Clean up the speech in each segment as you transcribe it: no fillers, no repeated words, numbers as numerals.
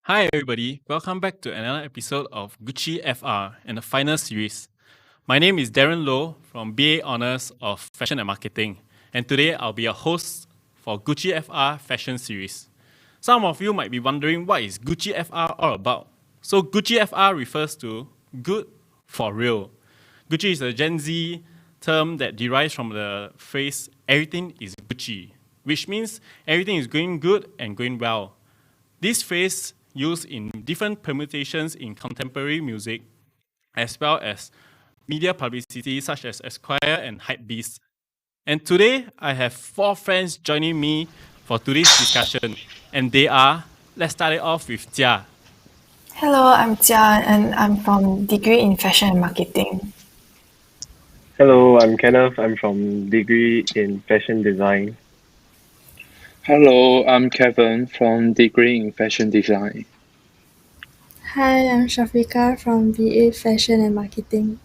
Hi, everybody. Welcome back to another episode of Gucci FR and the final series. My name is Darren Loh from BA Honours of Fashion and Marketing, and today I'll be your host for Gucci FR Fashion Series. Some of you might be wondering what is Gucci FR all about. So, Gucci FR refers to good for real. Gucci is a Gen Z term that derives from the phrase everything is Gucci, which means everything is going good and going well. This phrase used in different permutations in contemporary music, as well as media publicity such as Esquire and Hypebeast. And today, I have four friends joining me for today's discussion, and they are, let's start it off with Jia. Hello, I'm Jia and I'm from Degree in Fashion and Marketing. Hello, I'm Kenneth. I'm from degree in fashion design. Hello, I'm Kevin from Degree in Fashion Design. Hi, I'm Shafika from BA Fashion and Marketing.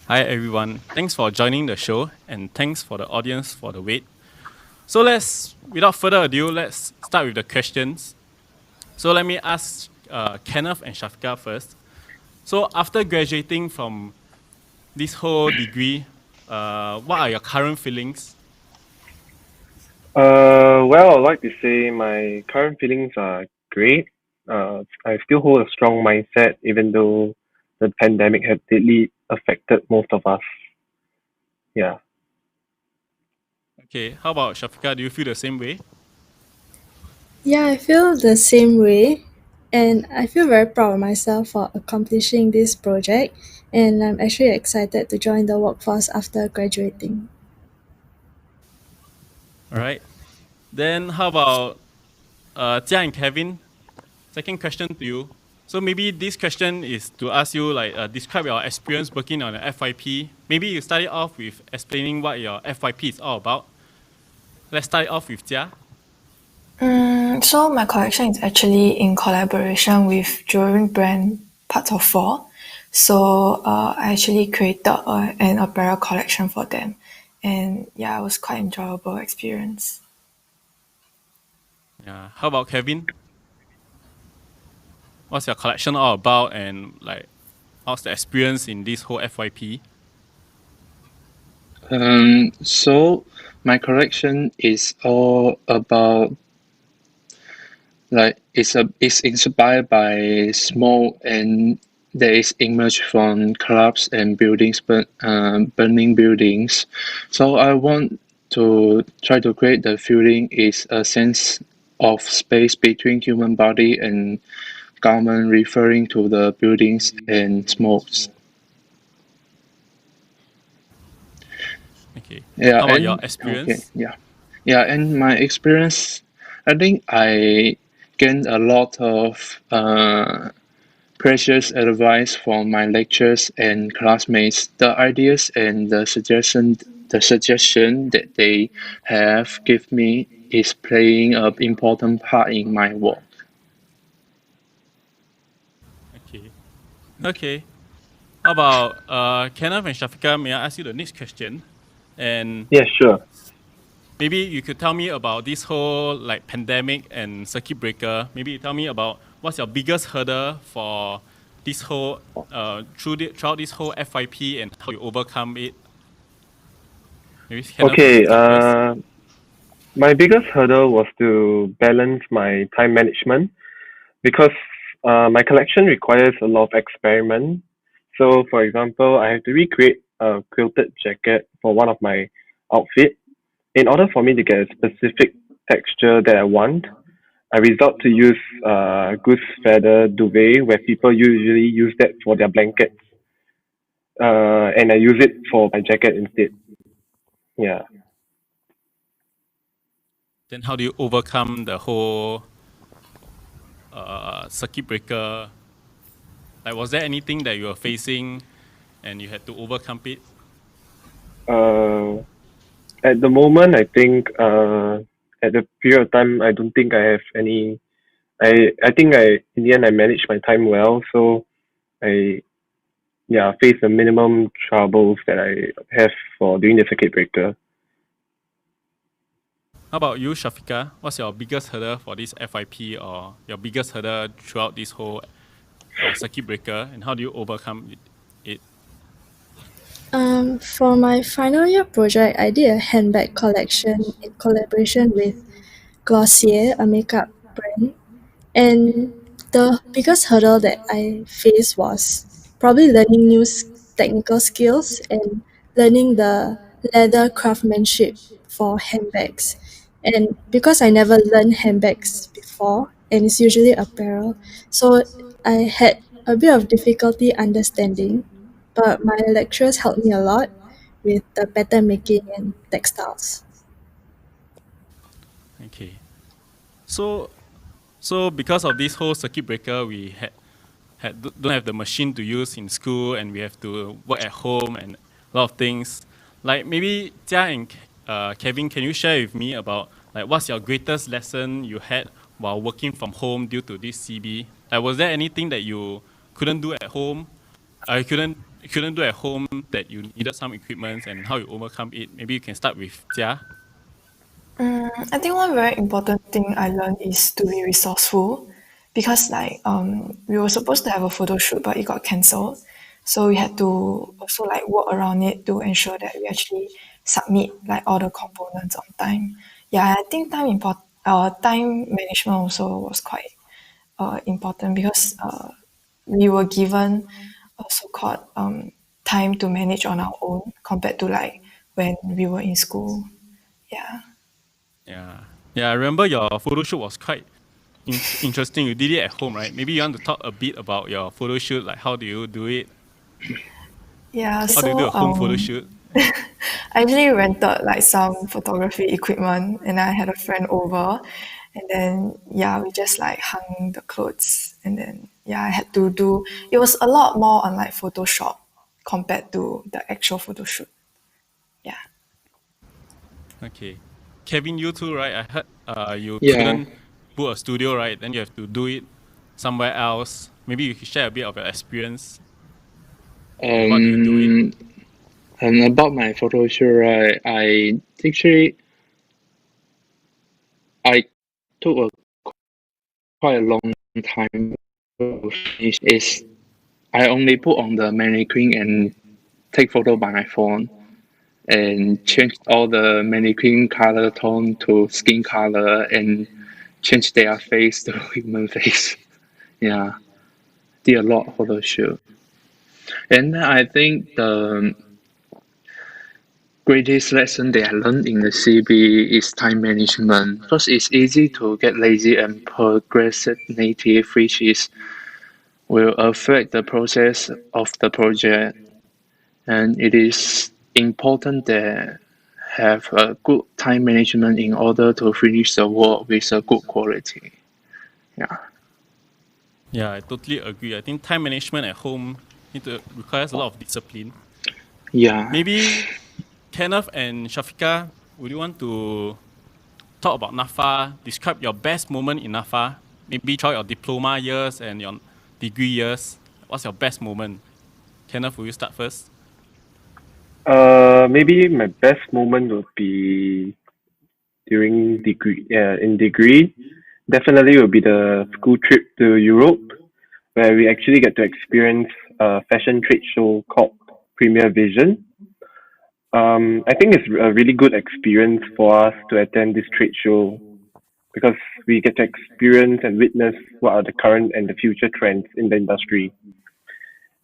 Hi, everyone. Thanks for joining the show, and thanks for the audience for the wait. So without further ado, let's start with the questions. So let me ask Kenneth and Shafika first. So after graduating from this whole degree, what are your current feelings? Well, I'd like to say my current feelings are great. I still hold a strong mindset, even though the pandemic had deeply affected most of us. Yeah. Okay, how about Shafika? Do you feel the same way? Yeah, I feel the same way, and I feel very proud of myself for accomplishing this project, and I'm actually excited to join the workforce after graduating. All right. Then how about Jia and Kevin? Second question to you. So maybe this question is to ask you describe your experience working on an FYP. Maybe you start it off with explaining what your FYP is all about. Let's start it off with Jia. So my collection is actually in collaboration with jewelry brand Parts of Four. So I actually created an apparel collection for them, and yeah, it was quite enjoyable experience. Yeah. How about Kevin? What's your collection all about, and how's the experience in this whole FYP? So my collection is all about it's inspired by smoke and that is emerged from collapse and burning buildings. So I want to try to create the feeling is a sense of space between human body and garment, referring to the buildings and smokes. Okay. Yeah, How about your and okay, experience? yeah, and my experience, I think I gained a lot of precious advice from my lectures and classmates. The ideas and the suggestion that they have give me is playing an important part in my work. Okay. Okay. How about Kenneth and Shafika? May I ask you the next question? And Yeah, sure. maybe you could tell me about this whole pandemic and circuit breaker. Maybe you tell me about what's your biggest hurdle for this whole throughout this whole FYP and how you overcome it. Maybe Kenneth, you could Okay. start first. My biggest hurdle was to balance my time management because my collection requires a lot of experiment. So, for example, I have to recreate a quilted jacket for one of my outfit. In order for me to get a specific texture that I want, I resort to use goose feather duvet, where people usually use that for their blankets, and I use it for my jacket instead. Yeah. Then how do you overcome the whole circuit breaker? Like, was there anything that you were facing and you had to overcome it? Uh, at the moment, I think at the period of time, I don't think I have any. I think in the end I managed my time well, so I face the minimum troubles that I have for during the circuit breaker. How How about you, Shafika? What's your biggest hurdle for this FYP or your biggest hurdle throughout this whole circuit breaker, and how do you overcome it? For my final year project, I did a handbag collection in collaboration with Glossier, a makeup brand. And the biggest hurdle that I faced was probably learning technical skills and learning the leather craftsmanship for handbags. And because I never learned handbags before, and it's usually apparel, so I had a bit of difficulty understanding, but my lecturers helped me a lot with the pattern making and textiles. Okay. So because of this whole circuit breaker, we don't have the machine to use in school, and we have to work at home and a lot of things. Like maybe Jia and Kevin, can you share with me about like what's your greatest lesson you had while working from home due to this CB? Was there anything that you couldn't do at home? You couldn't do at home that you needed some equipment, and how you overcome it? Maybe you can start with Jia. I think one very important thing I learned is to be resourceful because we were supposed to have a photo shoot but it got cancelled. So we had to also like work around it to ensure that we actually submit like all the components on time. Yeah, I think time management also was quite important because we were given a so-called time to manage on our own compared to like when we were in school. Yeah. Yeah. Yeah, I remember your photo shoot was quite interesting. You did it at home, right? Maybe you want to talk a bit about your photo shoot, like how do you do it? Yeah, How do you do so a home photo shoot? I actually rented like some photography equipment and I had a friend over and then yeah, we just like hung the clothes and then yeah, I had to do it was a lot more on like Photoshop compared to the actual photo shoot. Yeah. Okay. Kevin, you too, right? I heard you Yeah. couldn't book a studio, right? Then you have to do it somewhere else. Maybe you could share a bit of your experience and what do you do it? Um, and about my photo shoot, right? I took quite a long time to finish. Is I only put on the mannequin and take photo by my phone and change all the mannequin color tone to skin color and change their face to human face. Yeah, did a lot for the shoot. And I think the greatest lesson that I learned in the CB is time management. Because it's easy to get lazy and procrastinative, which is will affect the process of the project. And it is important that have a good time management in order to finish the work with a good quality. Yeah. Yeah, I totally agree. I think time management at home requires a lot of discipline. Yeah. Maybe Kenneth and Shafika, would you want to talk about NAFA? Describe your best moment in NAFA. Maybe throughout your diploma years and your degree years. What's your best moment? Kenneth, will you start first? Maybe my best moment would be during degree. Yeah, in degree, definitely will be the school trip to Europe, where we actually get to experience a fashion trade show called Premier Vision. I think it's a really good experience for us to attend this trade show because we get to experience and witness what are the current and the future trends in the industry.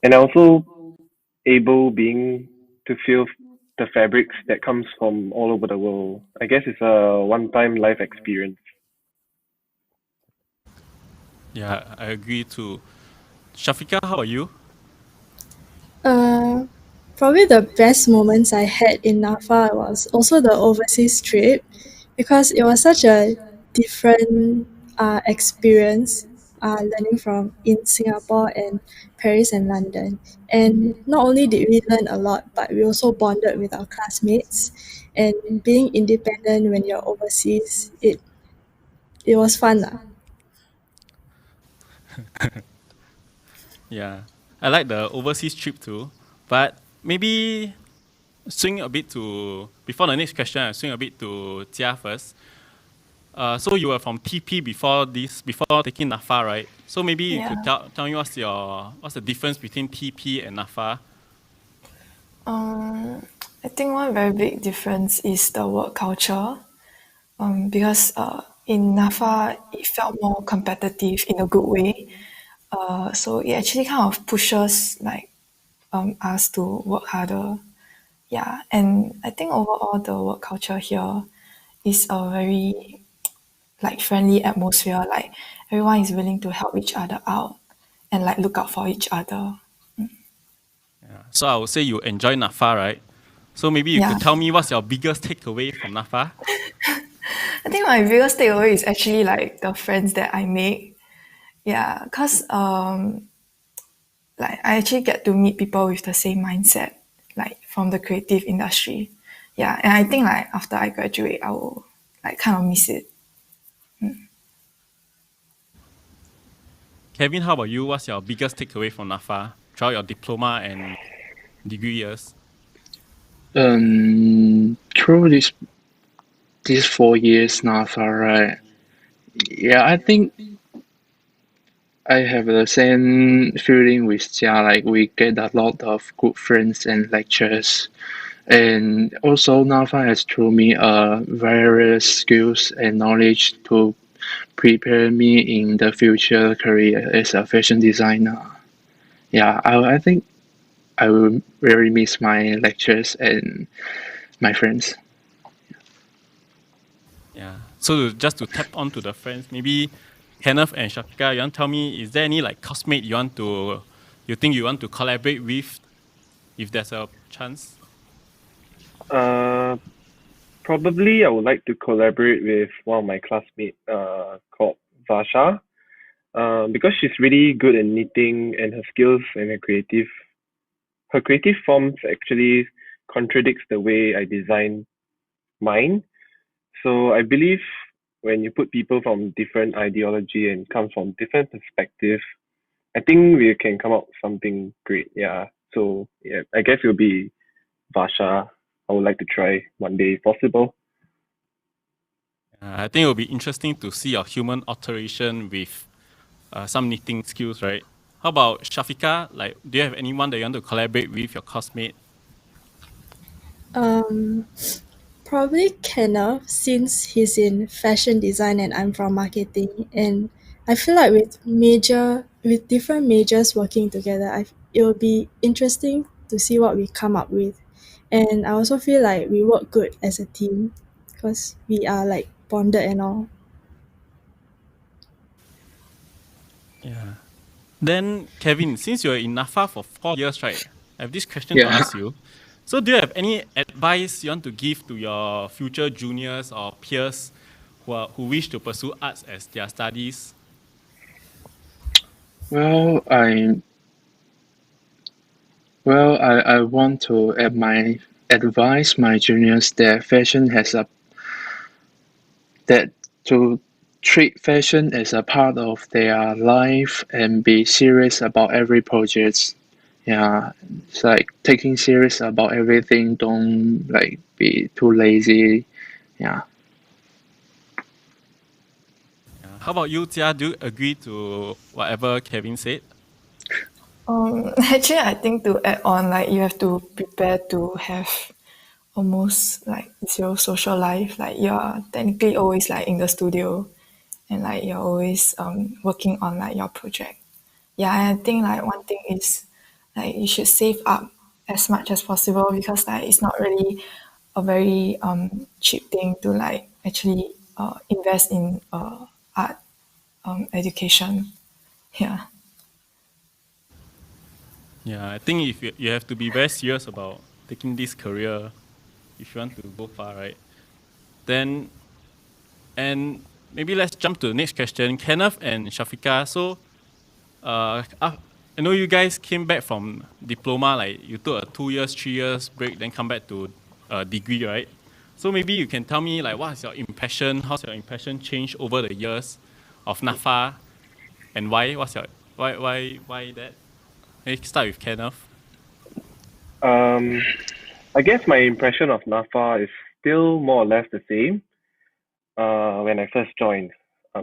And also able being to feel the fabrics that comes from all over the world. I guess it's a one-time life experience. Yeah, I agree too. Shafika, how are you? Uh, Probably the best moments I had in NAFA was also the overseas trip because it was such a different experience learning from in Singapore and Paris and London. And not only did we learn a lot, but we also bonded with our classmates. And being independent when you're overseas, it was fun. Yeah, I like the overseas trip too. But maybe swing a bit to before the next question. I swing a bit to Jia first. So you were from TP before taking NAFA, right? So maybe you could tell me what's the difference between TP and NAFA? I think one very big difference is the work culture. Because in NAFA it felt more competitive in a good way. So it actually kind of pushes like us to work harder. Yeah, and I think overall the work culture here is a very like friendly atmosphere. Like everyone is willing to help each other out and like look out for each other. Yeah. So I would say you enjoy NAFA, right? So maybe you Yeah, could tell me what's your biggest takeaway from NAFA? I think my biggest takeaway is actually like the friends that I make. Yeah, cause like I actually get to meet people with the same mindset, like from the creative industry. Yeah, and I think like after I graduate, I will like kind of miss it. Kevin, how about you? What's your biggest takeaway from NAFA throughout your diploma and degree years? Through these 4 years now, right? Yeah, I think I have the same feeling with Jia. Like we get a lot of good friends and lectures, and also NAFA has taught me various skills and knowledge to prepare me in the future career as a fashion designer. Yeah, I think I will really miss my lectures and my friends. Yeah. So just to tap onto the friends, maybe Kenneth and Shafika, you want to tell me, is there any like cosmate you think you want to collaborate with if there's a chance? Uh, Probably I would like to collaborate with one of my classmates called Vasha because she's really good at knitting and her skills and her creative forms actually contradicts the way I design mine. So I believe when you put people from different ideology and come from different perspectives, I think we can come up with something great. Yeah. So yeah, I guess it'll be Vasha. I would like to try one day if possible. I think it'll be interesting to see your human alteration with some knitting skills, right? How about Shafika? Like, do you have anyone that you want to collaborate with, your classmate? Um, Probably Kenneth, since he's in fashion design and I'm from marketing, and I feel like with different majors working together, it will be interesting to see what we come up with. And I also feel like we work good as a team because we are like bonded and all. Yeah. Then, Kevin, since you're in NAFA for 4 years, right? I have this question to Yeah. ask you. So, do you have any advice you want to give to your future juniors or peers who wish to pursue arts as their studies? Well, I want to advise my juniors that fashion has a that to treat fashion as a part of their life and be serious about every project. Yeah, it's like taking serious about everything. Don't like be too lazy. Yeah. How about you, Tia? Do you agree to whatever Kevin said? Actually, I think to add on, like you have to prepare to have almost like zero social life. Like you're technically always like in the studio, and like you're always working on like your project. Yeah, and I think like one thing is like you should save up as much as possible because like it's not really a very cheap thing to like actually invest in art education. Yeah. Yeah, I think if you have to be very serious about taking this career if you want to go far, right? Then, and maybe let's jump to the next question. Kenneth and Shafika. So, I know you guys came back from diploma, like you took a 2 years, 3 years break, then come back to degree, right? So maybe you can tell me like what's your impression? How's your impression changed over the years of NAFA, and why? Why that? Let's start with Kenneth. I guess my impression of NAFA is still more or less the same. when I first joined,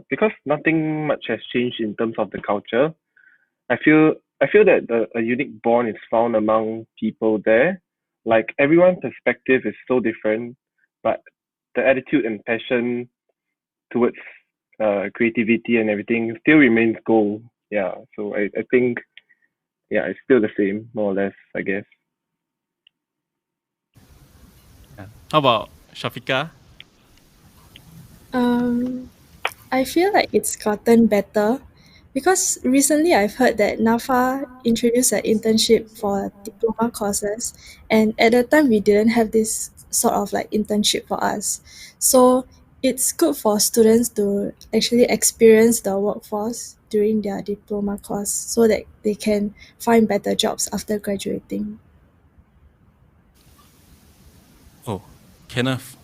because nothing much has changed in terms of the culture. I feel I feel that a unique bond is found among people there. Like everyone's perspective is so different, but the attitude and passion towards creativity and everything still remains gold. Yeah, so I think yeah, it's still the same, more or less, I guess. Yeah. How about Shafika? I feel like it's gotten better because recently I've heard that NAFA introduced an internship for diploma courses, and at that time we didn't have this sort of like internship for us. So it's good for students to actually experience the workforce during their diploma course so that they can find better jobs after graduating. Oh, Kenneth,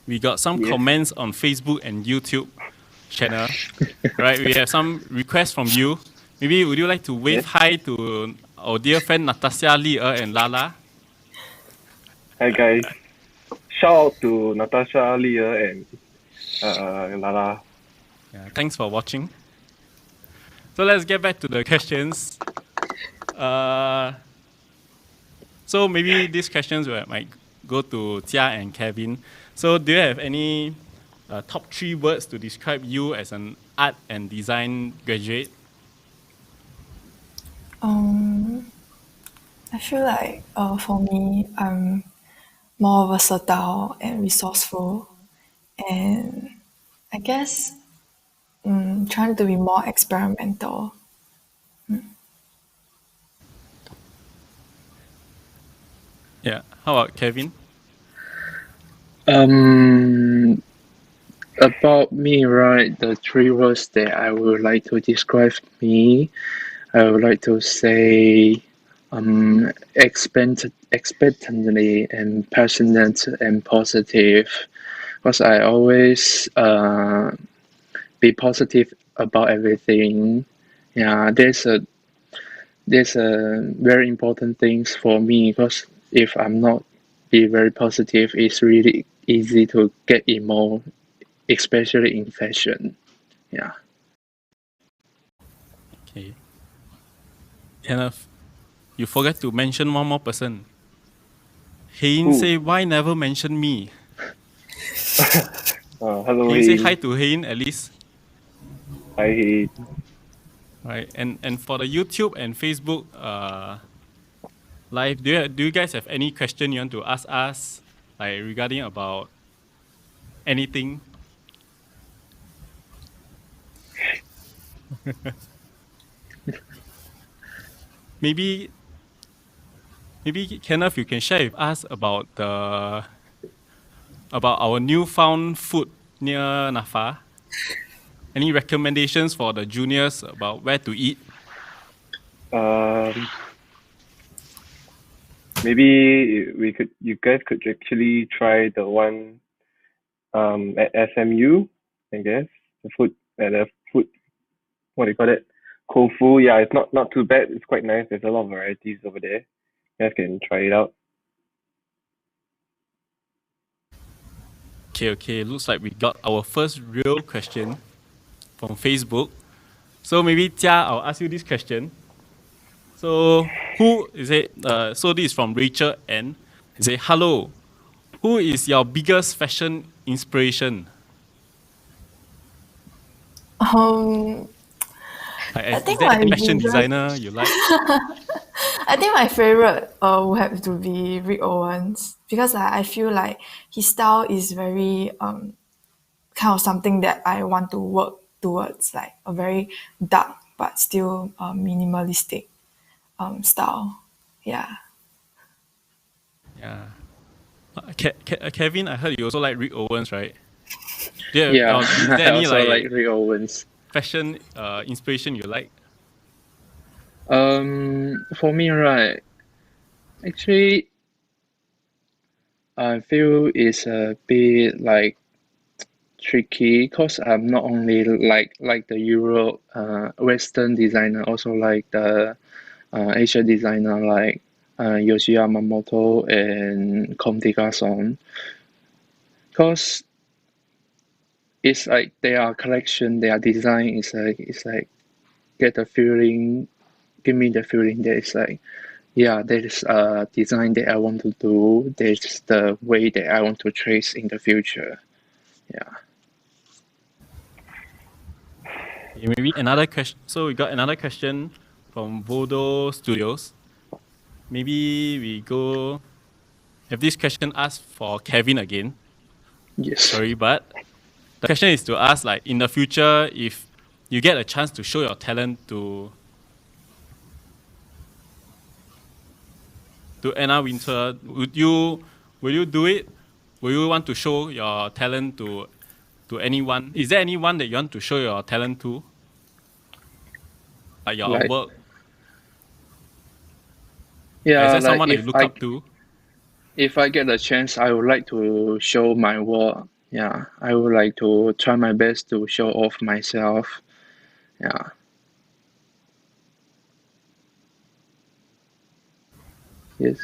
we got some Yes. comments on Facebook and YouTube channel. Right, we have some requests from you. Maybe would you like to wave Yes. hi to our dear friend Natasha, Lee and Lala? Hi guys. Shout out to Natasha, Leah, and Lala. Yeah, thanks for watching. So let's get back to the questions. So maybe these questions might go to Tia and Kevin. So do you have any top 3 words to describe you as an art and design graduate? I feel like for me, I'm more versatile and resourceful, and I guess trying to be more experimental. Yeah. How about Kevin? About me, right? The 3 words that I would like to describe me, I would like to say expectantly and passionate and positive. Because I always be positive about everything. Yeah, there's a very important things for me because if I'm not be very positive, it's really easy to get emo, especially in fashion. Yeah. Okay. Kenneth, you forgot to mention one more person. Hein Ooh. say, why never mention me? Hello, Hein say hi hey. to Hein at least. Hi, hey. Right. And for the YouTube and Facebook live, do you guys have any question you want to ask us, like regarding about anything? Maybe Kenneth, you can share with us about our newfound food near Nafa. Any recommendations for the juniors about where to eat? Um, maybe you guys could actually try the one at SMU, I guess. The food at the food, what do you call it? Kofu. Yeah, it's not too bad. It's quite nice. There's a lot of varieties over there. You guys can try it out. Okay. Looks like we got our first real question from Facebook. So maybe Tia, I'll ask you this question. So who is it? So this is from Rachel N. He say, hello. Who is your biggest fashion inspiration? Um, I Is think there my any fashion biggest, designer you like? I think my favorite would have to be Rick Owens because I feel like his style is very kind of something that I want to work towards, like a very dark but still minimalistic style. Yeah. Yeah. Kevin, I heard you also like Rick Owens, right? Yeah, Is there I any also like like Rick Owens. fashion inspiration you like? For me, right, actually, I feel it's a bit like tricky because I'm not only like the Euro Western designer, also like the Asia designer like Yoshi Yamamoto and Comme des Garçons. Because it's like their collection, their design is like get the feeling, give me the feeling that it's like, yeah, that is a design that I want to do. That's the way that I want to trace in the future. Yeah. Okay, maybe another question. So we got another question from Vodo Studios. Maybe we go have this question asked for Kevin again. Yes. Sorry, but the question is to ask, like, in the future, if you get a chance to show your talent to Anna Winter, will you do it? Will you want to show your talent to anyone? Is there anyone that you want to show your talent to? Like your Like, work? yeah, Is there like someone that you look up to? if I get a chance, I would like to show my work. Yeah, I would like to try my best to show off myself. Yeah. Yes.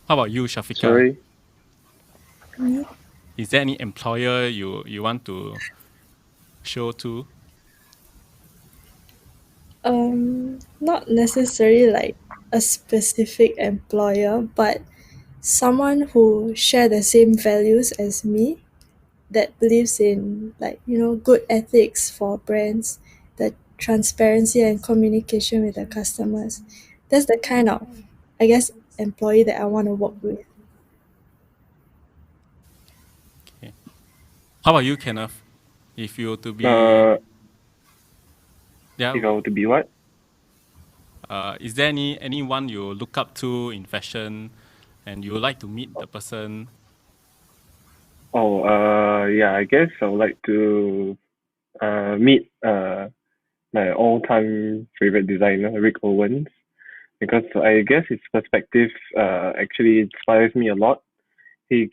How about you, Shafika? Sorry. Is there any employer you want to show to? Not necessarily like a specific employer, but someone who share the same values as me, that believes in, like, good ethics for brands, the transparency and communication with the customers. That's the kind of, I guess, employee that I want to work with. Okay. How about you, Kenneth? If you were to be If yeah, I were to be what? is there anyone you look up to in fashion, and you would like to meet the person? Oh, yeah, I guess I would like to meet my all-time favorite designer, Rick Owens, because I guess his perspective actually inspires me a lot. He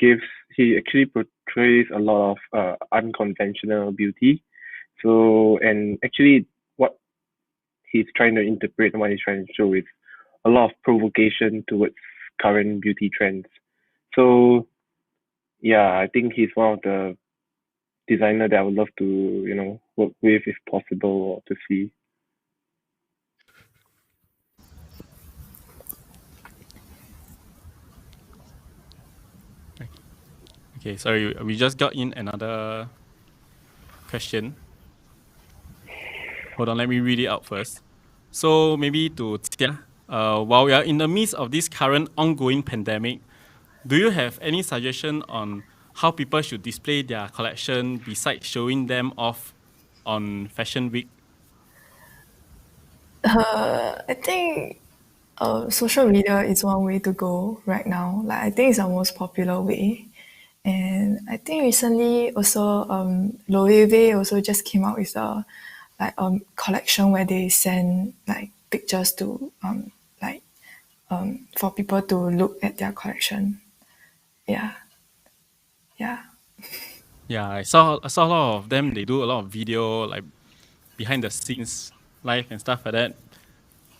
actually portrays a lot of unconventional beauty. So, and actually what he's trying to interpret and what he's trying to show is a lot of provocation towards current beauty trends. So yeah, I think he's one of the designer that I would love to, work with if possible or to see. Okay, sorry, we just got in another question. Hold on, let me read it out first. So maybe to Tia, while we are in the midst of this current ongoing pandemic, do you have any suggestion on how people should display their collection besides showing them off on Fashion Week? I think social media is one way to go right now. Like, I think it's the most popular way. And I think recently also Loewe also just came out with a collection where they send like pictures to for people to look at their collection. Yeah. Yeah. Yeah, I saw a lot of them. They do a lot of video, like behind the scenes live and stuff like that.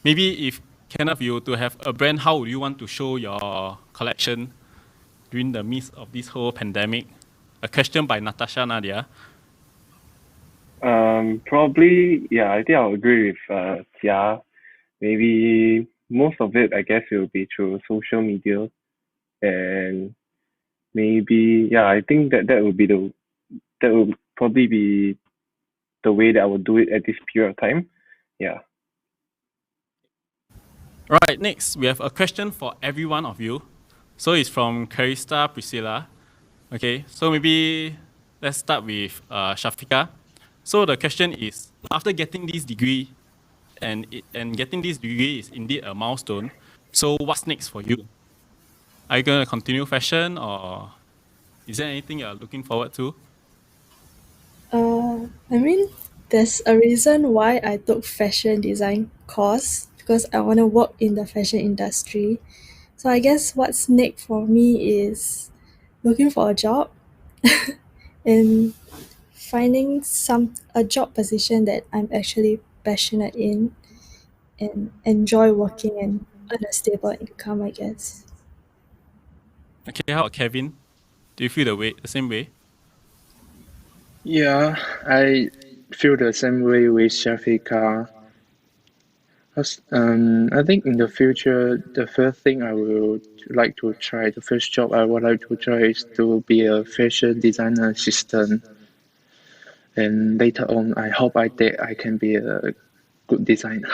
Maybe if Kenneth, you were to have a brand, how would you want to show your collection during the midst of this whole pandemic? A question by Natasha Nadia. Probably, yeah, I think I'll agree with Xia. Maybe most of it, I guess, it will be through social media, and maybe, yeah, I think that would probably be the way that I would do it at this period of time. Yeah. All right, next we have a question for every one of you. So it's from Karista Priscilla. Okay, so maybe let's start with Shafika. So the question is, after getting this degree, and getting this degree is indeed a milestone. So what's next for you? Are you gonna continue fashion, or is there anything you're looking forward to? I mean, there's a reason why I took fashion design course, because I want to work in the fashion industry. So I guess what's next for me is looking for a job and finding a job position that I'm actually passionate in and enjoy working and earn a stable income, I guess. Okay, how about Kevin? Do you feel the same way? Yeah, I feel the same way with Shafika. I think in the future, the first thing I will like to try, the first job I would like to try is to be a fashion designer assistant. And later on, I hope I can be a good designer.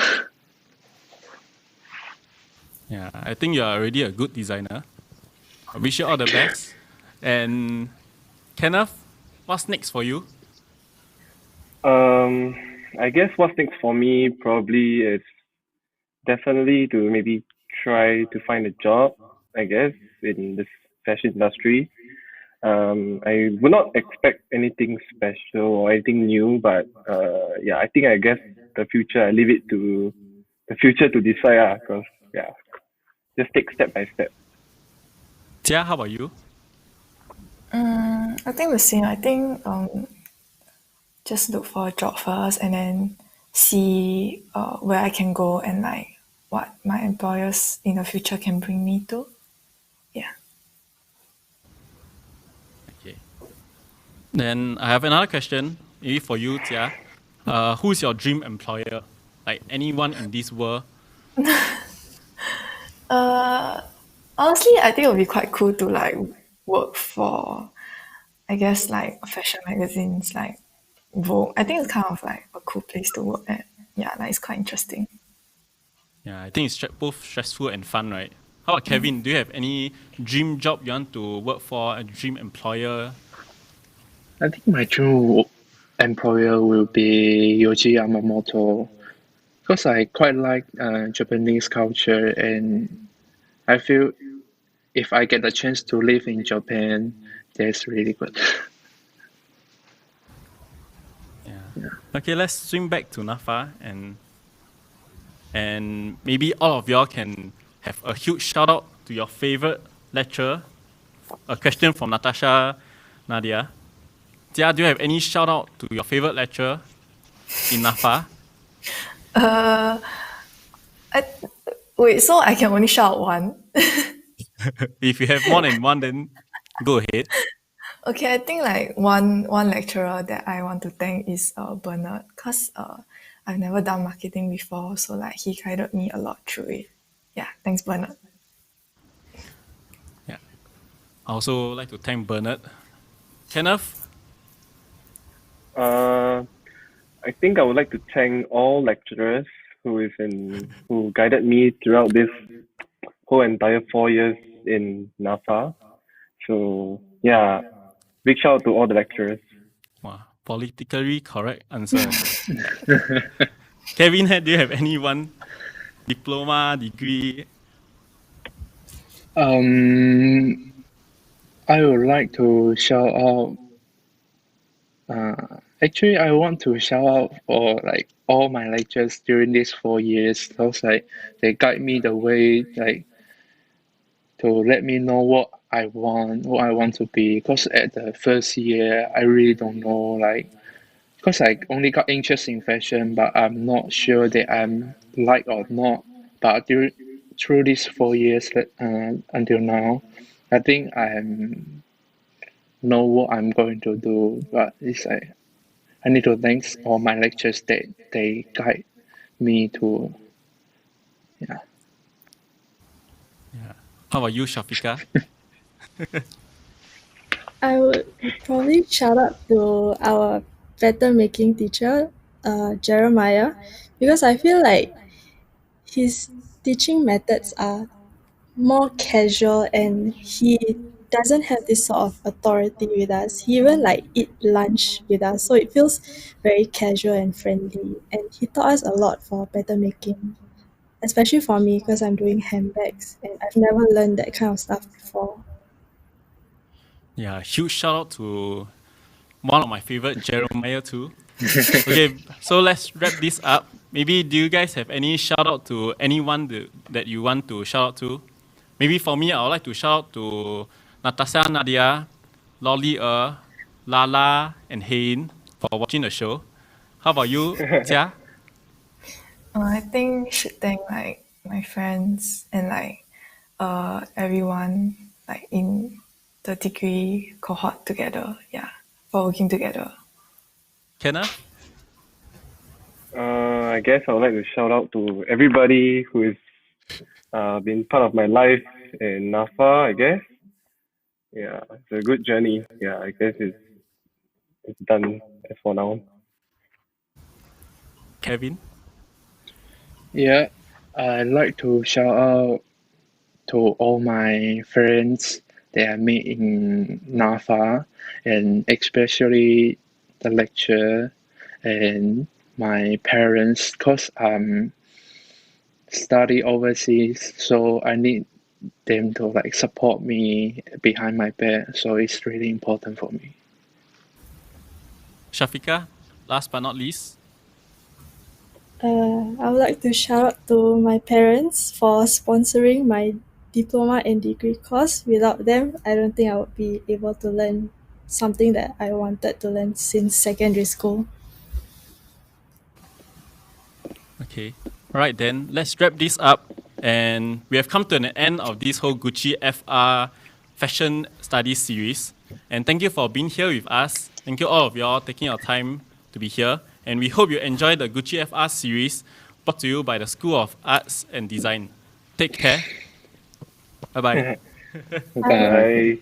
Yeah, I think you are already a good designer. I wish you all the best. And Kenneth, what's next for you? Um, I guess what's next for me probably is definitely to maybe try to find a job, I guess, in this fashion industry. I would not expect anything special or anything new, but yeah, I guess the future, I leave it to the future to decide, because yeah, just take step by step. Tia, how about you? I think the same. I think just look for a job first and then see where I can go and like what my employers in the future can bring me to. Yeah. Okay. Then I have another question, maybe for you, Tia. Who's your dream employer? Like anyone in this world? Honestly, I think it would be quite cool to like work for, I guess, like fashion magazines like Vogue. I think it's kind of like a cool place to work at. Yeah, like it's quite interesting. Yeah, I think it's both stressful and fun, right? How about Kevin? Do you have any dream job you want to work for, a dream employer? I think my true employer will be Yoji Yamamoto because I quite like Japanese culture and I feel if I get the chance to live in Japan, that's really good. Yeah. Okay, let's swing back to NAFA and maybe all of y'all can have a huge shout out to your favorite lecturer. A question from Natasha Nadia. Tia, do you have any shout out to your favorite lecturer in NAFA? I, wait, so I can only shout one. If you have more than one, then go ahead. Okay, I think like one lecturer that I want to thank is Bernard, because I've never done marketing before, so like he guided me a lot through it. Yeah, thanks Bernard. Yeah. I also like to thank Bernard. Kenneth? Uh, I think I would like to thank all lecturers who guided me throughout this whole entire 4 years in NAFA. So yeah, big shout out to all the lecturers. Wow, politically correct answer. Kevin, do you have anyone? Diploma, degree? um, I would like to shout out. Actually, I want to shout out for like all my lectures during these 4 years. Those like they guide me the way, like to let me know what I want to be. Because at the first year, I really don't know, like, because I only got interest in fashion, but I'm not sure that I'm like or not. But through these 4 years until now, I think I am know what I'm going to do. But it's like I need to thanks all my lectures that they guide me to. Yeah. Yeah. How about you, Shafika? I would probably shout out to our pattern making teacher, Jeremiah, because I feel like his teaching methods are more casual and he doesn't have this sort of authority with us. He even like eat lunch with us, so it feels very casual and friendly. And he taught us a lot for pattern making, especially for me because I'm doing handbags and I've never learned that kind of stuff before. Yeah, huge shout out to one of my favorite, Jeremiah too. Okay, so let's wrap this up. Maybe do you guys have any shout out to anyone that you want to shout out to? Maybe for me, I would like to shout out to Natasha Nadia, Lolly Lala, and Hein for watching the show. How about you, Tia? I think you should thank like my friends and like everyone like in the degree cohort together. Yeah, for working together. Kenneth? I guess I would like to shout out to everybody who has been part of my life in NAFA, I guess. Yeah, it's a good journey. Yeah, I guess it's done as for now. Kevin? Yeah, I'd like to shout out to all my friends that I met in NAFA, and especially the lecturer and my parents, because I'm study overseas, so I need them to like support me behind my back. So it's really important for me. Shafika? Last but not least? I would like to shout out to my parents for sponsoring my diploma and degree course. Without them, I don't think I would be able to learn something that I wanted to learn since secondary school. Okay. All right, then let's wrap this up. And we have come to an end of this whole Gucci FR fashion studies series. And thank you for being here with us. Thank you all of y'all taking your time to be here. And we hope you enjoy the Gucci FR series brought to you by the School of Arts and Design. Take care. Bye-bye. Bye.